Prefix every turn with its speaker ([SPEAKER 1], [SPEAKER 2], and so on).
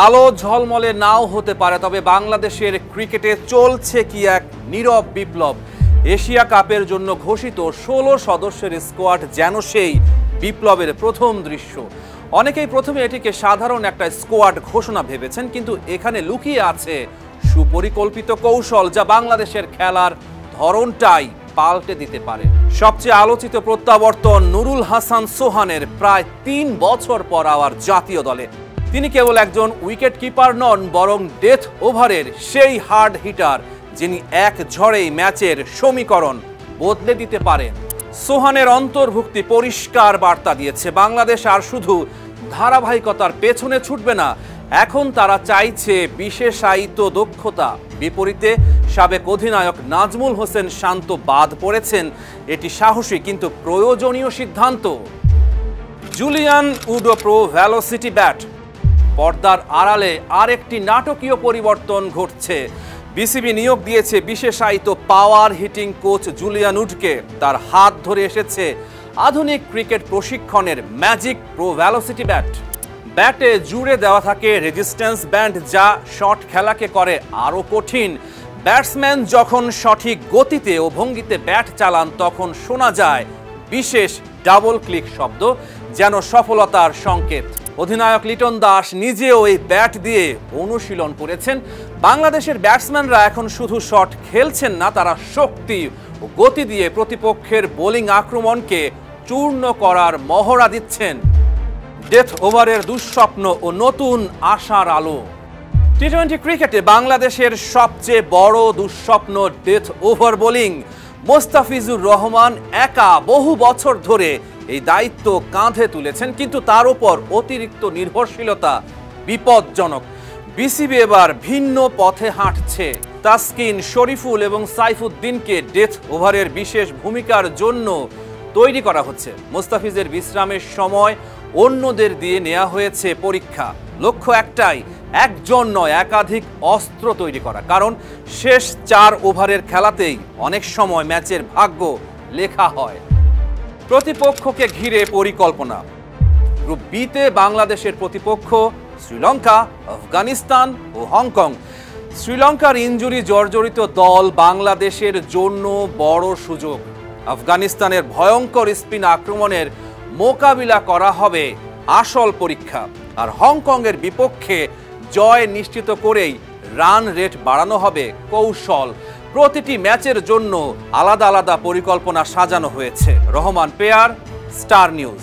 [SPEAKER 1] আলো ঝলমলে নাও হতে পারে, তবে বাংলাদেশের ক্রিকেটে চলছে কি এক নীরব বিপ্লব। এশিয়া কাপের জন্য ঘোষিত 16 সদস্যের স্কোয়াড যেন সেই বিপ্লবের প্রথম দৃশ্য। অনেকেই প্রথমে এটিকে সাধারণ একটা স্কোয়াড ঘোষণা ভেবেছেন, কিন্তু এখানে লুকিয়ে আছে সুপরিকল্পিত কৌশল যা বাংলাদেশের খেলার ধরনটাই পাল্টে দিতে পারে। সবচেয়ে আলোচিত প্রত্যাবর্তন নুরুল হাসান সোহানের প্রায় 3 বছর পর আবার জাতীয় দলে। তিনি কেবল একজন উইকেট কিপার নন, বরং ডেথ ওভারের সেই হার্ড হিটার যিনি এক ঝড়েই ম্যাচের সমীকরণ বদলে দিতে পারেন। সোহানের অন্তর্ভুক্তি পরিষ্কার বার্তা দিয়েছে, বাংলাদেশ আর শুধু ধারাবাহিকতার পেছনে ছুটবে না, এখন তারা চাইছে বিশেষায়িত দক্ষতা। বিপরীতে সাবেক অধিনায়ক নাজমুল হোসেন শান্ত বাদ পড়েছেন। এটি সাহসী কিন্তু প্রয়োজনীয় সিদ্ধান্ত। Julian Wood pro velocity bat. পর্দার আড়ালে আরেকটি নাটকীয় পরিবর্তন ঘটছে। বিসিবি নিয়োগ দিয়েছে বিশেষায়িত পাওয়ার হিটিং কোচ জুলিয়ান উডকে। তার হাত ধরে এসেছে আধুনিক ক্রিকেট প্রশিক্ষণের ম্যাজিক প্রো ভেলোসিটি ব্যাট। ব্যাটে জুড়ে দেওয়া থাকে রেজিস্ট্যান্স ব্যান্ড, যা শট খেলাকে করে আরও কঠিন। ব্যাটসম্যান যখন সঠিক গতিতে ও ভঙ্গিতে ব্যাট চালান তখন শোনা যায় বিশেষ ডাবল ক্লিক শব্দ, যেন সফলতার সংকেত। অধিনায়ক লিটন দাস নিজেও এই ব্যাট দিয়ে অনুশীলন করেছেন। বাংলাদেশের ব্যাটসম্যানরা এখন শুধু শট খেলছেন না, তারা শক্তি ও গতি দিয়ে প্রতিপক্ষের বোলিং আক্রমণকে চূর্ণ করার মহড়া দিচ্ছেন। ডেথ ওভারের দুঃস্বপ্ন ও নতুন আশার আলো। টি-20 ক্রিকেটে বাংলাদেশের সবচেয়ে বড় দুঃস্বপ্ন death over bowling. Mustafizur Rahman একা বহু বছর ধরে এই দায়িত্ব কাঁধে তুলেছেন, কিন্তু তার উপর অতিরিক্ত নির্ভরশীলতা বিপজ্জনক। বিসিবি এবার ভিন্ন পথে হাঁটছে। তাসকিন, শরীফুল এবং সাইফুদ্দিনকে ডেথ ওভারের বিশেষ ভূমিকার জন্য তৈরি করা হচ্ছে। মোস্তাফিজের বিশ্রামের সময় অন্যদের দিয়ে নেওয়া হয়েছে পরীক্ষা। লক্ষ্য একটাই, একজন নয় একাধিক অস্ত্র তৈরি করা, কারণ শেষ 4 ওভারের খেলাতেই অনেক সময় ম্যাচের ভাগ্য লেখা হয়। প্রতিপক্ষকে ঘিরে পরিকল্পনা। গ্রুপ বিতে বাংলাদেশের প্রতিপক্ষ শ্রীলঙ্কা, আফগানিস্তান ও হংকং। শ্রীলঙ্কার ইনজুরি জর্জরিত দল বাংলাদেশের জন্য বড় সুযোগ। আফগানিস্তানের ভয়ঙ্কর স্পিন আক্রমণের মোকাবিলা করা হবে আসল পরীক্ষা। আর হংকংয়ের বিপক্ষে জয় নিশ্চিত করেই রান রেট বাড়ানো হবে কৌশল। প্রতিটি ম্যাচের জন্য আলাদা আলাদা পরিকল্পনা সাজানো হয়েছে। Rahman pair, star news.